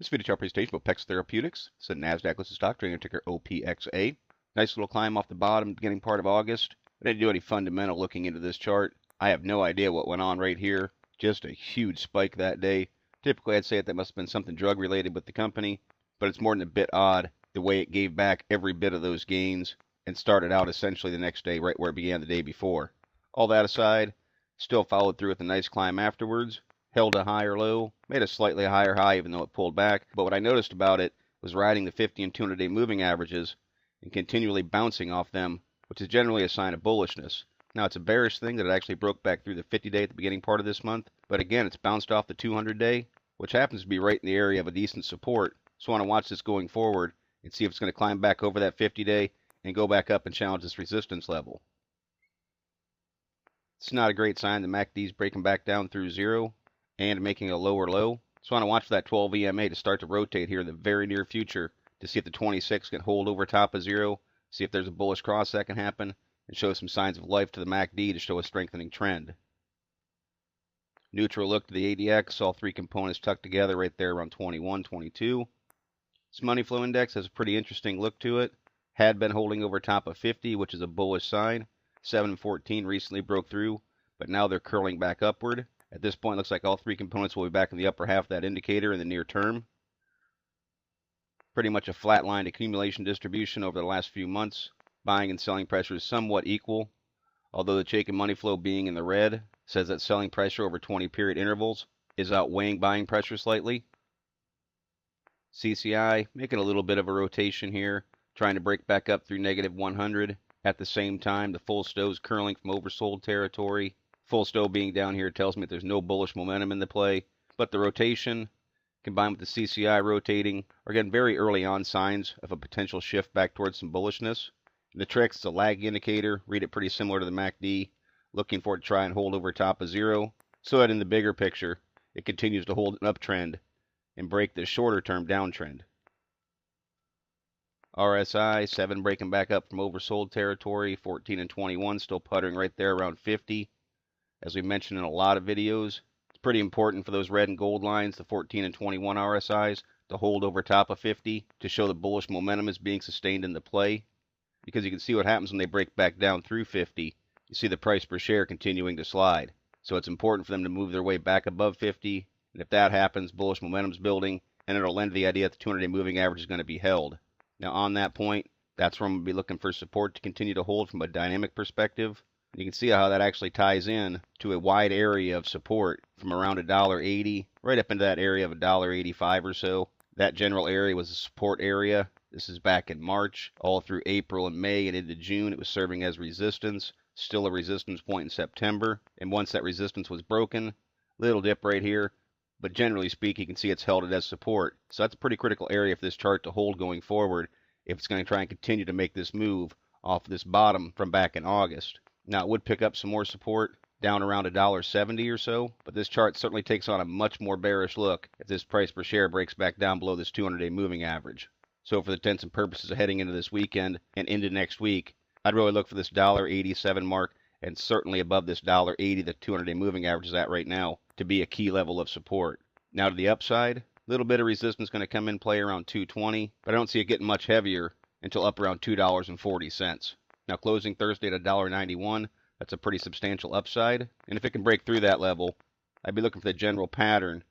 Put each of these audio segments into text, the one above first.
This video chart presentation of OPXA Therapeutics. It's a NASDAQ listed stock trading under ticker OPXA. Nice little climb off the bottom beginning part of August. I didn't do any fundamental looking into this chart. I have no idea what went on right here. Just a huge spike that day. Typically I'd say that must have been something drug related with the company, but it's more than a bit odd the way it gave back every bit of those gains and started out essentially the next day right where it began the day before. All that aside, still followed through with a nice climb afterwards. Held a higher low, made a slightly higher high even though it pulled back. But what I noticed about it was riding the 50 and 200-day moving averages and continually bouncing off them, which is generally a sign of bullishness. Now, it's a bearish thing that it actually broke back through the 50-day at the beginning part of this month. But again, it's bounced off the 200-day, which happens to be right in the area of a decent support. So I want to watch this going forward and see if it's going to climb back over that 50-day and go back up and challenge this resistance level. It's not a great sign. The MACD is breaking back down through zero and making a lower low. So I want to watch for that 12 EMA to start to rotate here in the very near future to see if the 26 can hold over top of zero, see if there's a bullish cross that can happen, and show some signs of life to the MACD to show a strengthening trend. Neutral look to the ADX, all three components tucked together right there around 21, 22. This money flow index has a pretty interesting look to it. Had been holding over top of 50, which is a bullish sign. 714 recently broke through, but now they're curling back upward. At this point, it looks like all three components will be back in the upper half of that indicator in the near term. Pretty much a flatlined accumulation distribution over the last few months. Buying and selling pressure is somewhat equal, although the Chaikin money flow being in the red says that selling pressure over 20-period intervals is outweighing buying pressure slightly. CCI making a little bit of a rotation here, trying to break back up through negative 100. At the same time, the full stow is curling from oversold territory. Full stow being down here tells me that there's no bullish momentum in the play, but the rotation combined with the CCI rotating are again very early on signs of a potential shift back towards some bullishness. The TRIX is a lag indicator, read it pretty similar to the MACD, looking for it to try and hold over top of zero, so that in the bigger picture it continues to hold an uptrend and break the shorter term downtrend. RSI 7 breaking back up from oversold territory, 14 and 21 still puttering right there around 50. As we mentioned in a lot of videos, it's pretty important for those red and gold lines, the 14 and 21 RSIs, to hold over top of 50 to show the bullish momentum is being sustained in the play. Because you can see what happens when they break back down through 50. You see the price per share continuing to slide. So it's important for them to move their way back above 50. And if that happens, bullish momentum's building, and it'll lend to the idea that the 200-day moving average is going to be held. Now on that point, that's where I'm going to be looking for support to continue to hold from a dynamic perspective. You can see how that actually ties in to a wide area of support from around $1.80 right up into that area of $1.85 or so. That general area was a support area. This is back in March, all through April and May and into June. It was serving as resistance, still a resistance point in September. And once that resistance was broken, little dip right here. But generally speaking, you can see it's held it as support. So that's a pretty critical area for this chart to hold going forward if it's going to try and continue to make this move off this bottom from back in August. Now, it would pick up some more support down around $1.70 or so, but this chart certainly takes on a much more bearish look if this price per share breaks back down below this 200-day moving average. So for the intents and purposes of heading into this weekend and into next week, I'd really look for this $1.87 mark and certainly above this $1.80 the 200-day moving average is at right now to be a key level of support. Now to the upside, a little bit of resistance going to come in play around 220, but I don't see it getting much heavier until up around $2.40. Now closing Thursday at $1.91, that's a pretty substantial upside. And if it can break through that level, I'd be looking for the general pattern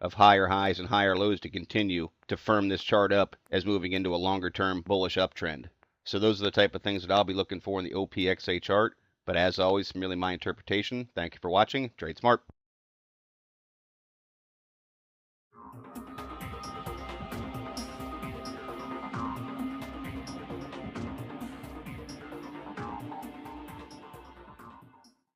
of higher highs and higher lows to continue to firm this chart up as moving into a longer term bullish uptrend. So those are the type of things that I'll be looking for in the OPXA chart. But as always, merely my interpretation. Thank you for watching. Trade smart.